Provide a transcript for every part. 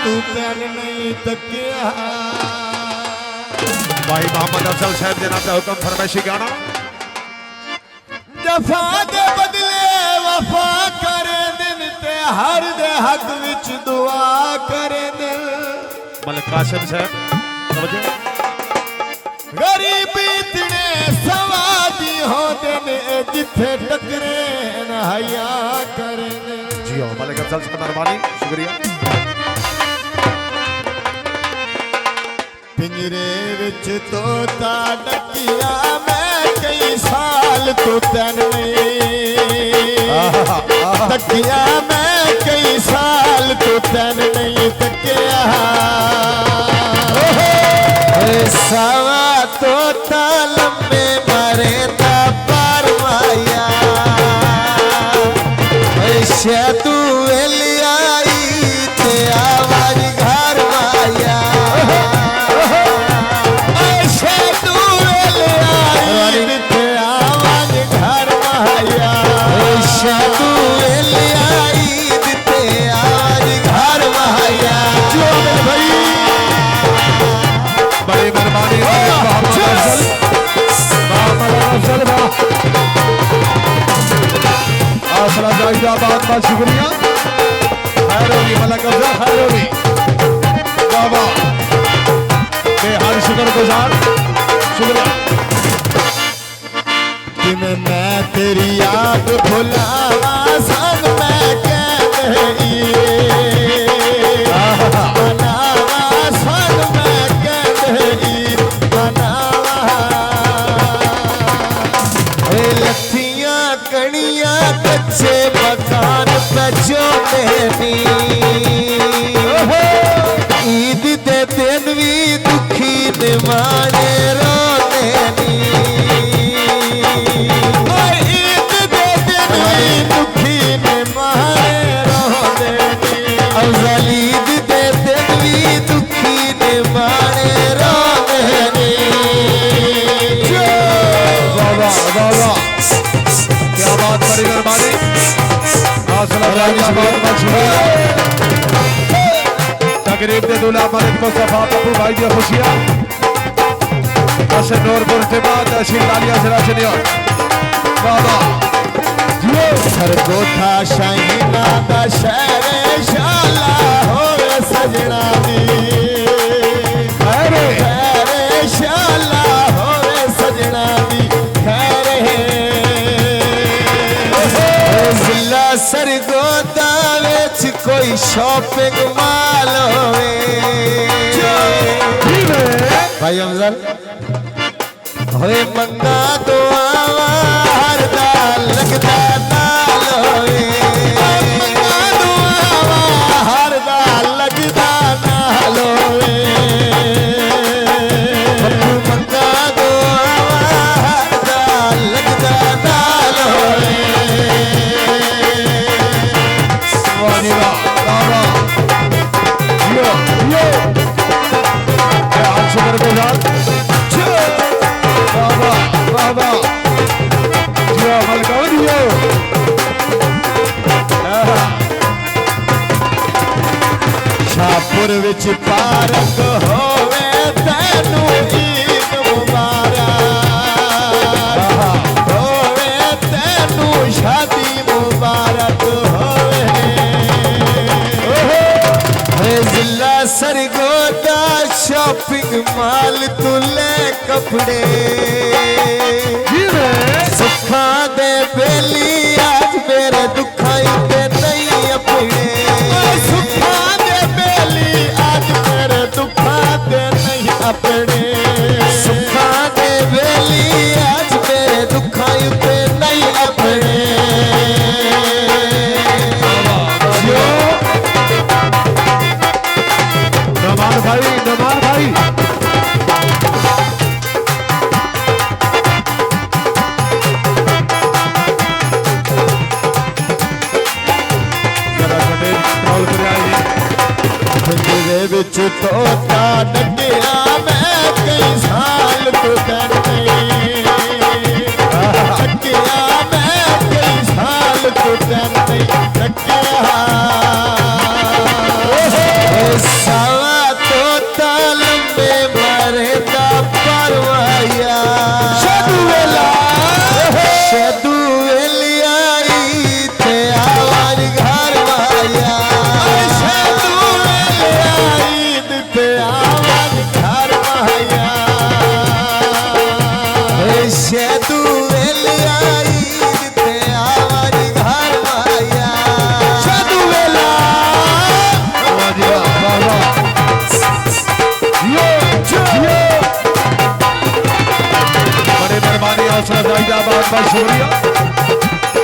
तू तैन नहीं तकिया। भाई मोहम्मद अफजल साहब देना पे हुक्म फरमाइशी गाना। जफा दे बदले वफा करे दिन ते हर दे हक विच दुआ करे दिल। मलिक कासिम साहब समझे गरीबी तिने सवादी होंदे ने जिथे टकरे न हया करे दिल। जी हाँ मलिक अफजल साहब मेहरबानी शुक्रिया। पिंजरे विच तोता डकिया मैं कई साल तो तैन तकिया मैं कई साल तो तैन नहीं तकिया। सवा तोता लंबे मरे ता पर माया तू एलियाई ते आवाज घर माया तू एलियाई ते आवाज घर माया तू एलियाई ते आवाज घर माया। भाई बड़ी मेहरबानी मोहम्मद अफजल आसला जाहिदा बहुत बहुत शुक्रिया। खैर होगी मलिक अफजल खैर होगी बाबा बेहद शुक्रगुजार शुक्रिया। जिमें मैं तेरी याद भुलावा संग मैं कह रही बनावा संग मैं कह रही बनावा लथियां कणियां कच्चे मकान पे जोड़े ईद दे दिन भी दुखी निमाने रोने ईद दे दिन भी दुखी निमाने रोने अफजल ईद दे दिन भी दुखी निमाने रोने। बाबा बाबा क्या बात बड़ी मेहरबानी आसला जाहिदा बहुत बहुत शुक्रिया। तकरीब दे दूल्हा मलिक मुस्तफा पप्पू भाई की खुशियां हसन नूरपुर के बाद शिंगालिया से राशनियों बाबा सरगोथा शाहीना दा शहर शाला होवे सजना दी खैरे शाला होवे सजना दी खैरे जिला सरगोथा विच कोई शॉपिंग माल होवे भाई अफजल होए मंगा तो आवार दा लगदा नाल होए मंगा तो आवार दा लगदा नाल होए मंगा तो आवार दा लगदा नाल होए। वानिवा बाबा यो यो आज शुक्रगुजार बाबा बाबा जियो मलकाओ जियो शाहपुर विच पारक होवे तैनू ईद मुबारक होवे तैनू शादी मुबारक होवे जिला सरगोदा शॉपिंग माल तू ले कपड़े सुखा दे बेली आज मेरे दुखाई पे नहीं अपने सुखा दे बेली आज मेरे दुखा दे नहीं अपने सुखा दे बेली आज मेरे दुखाई पे नहीं अपने। नमान भाई नमान भाई विच तोता डकिया मैं कई साल तो करने डकिया मैं कई साल तो करने डकिया बहुत शुक्रिया।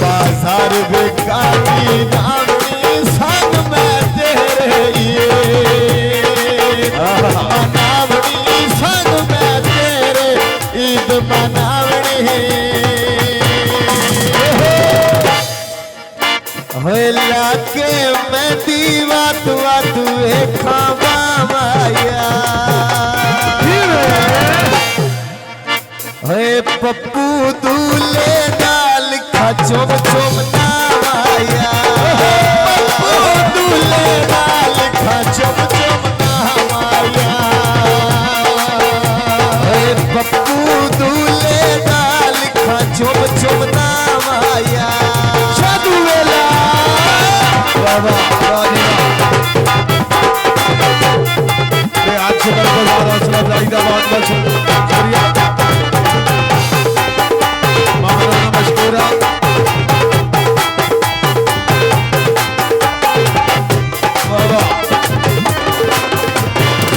बाजार बेकारी नावनी संग में तेरे ये नावनी संग में तेरे ईद मनावनी होला के मैं दीवा तुआ तुए खावा माया हे पप्पू दूल्हे दाल खा चुम चुम नामाया पप्पू दूल्हे दाल खा चुम चुम नामाया हे पप्पू दूल्हे दाल खा चुम चुम नामाया जादू वेला बाबा आज से कर को ज़्यादा हौसला अफजाई का बहुत शुक्रिया। मामला मशकूरा बाबा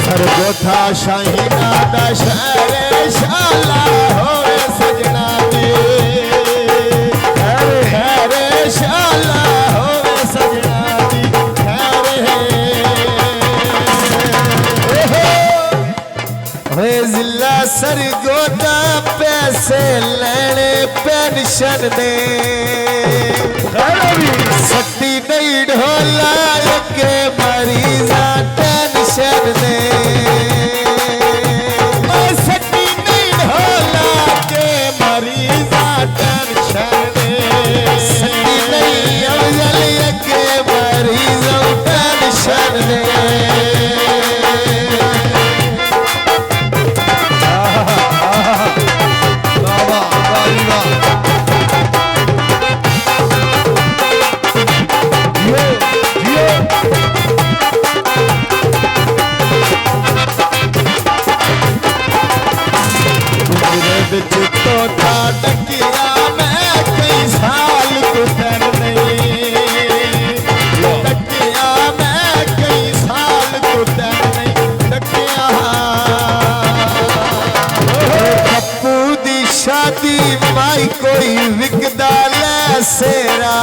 सरगोथा शाहीना दा शहरे शाला होवे सजना दी खैरे शाला होवे सजना दी खैरे जिला सरगोथा पैसे लेने पेंशन दे सट्टी नहीं ढोला के मरीजा टेंशन दे सट्टी नहीं ढोला के मरीजा टेंशन दे सट्टी नहीं अवजल के मरीजा टेंशन दे बाबा बाबा तो था डकिया मैं कई साल गुजर नहीं डकिया मैं कई साल गुजर नहीं डकिया पप्पू दी शादी माई कोई विकदा ले सेरा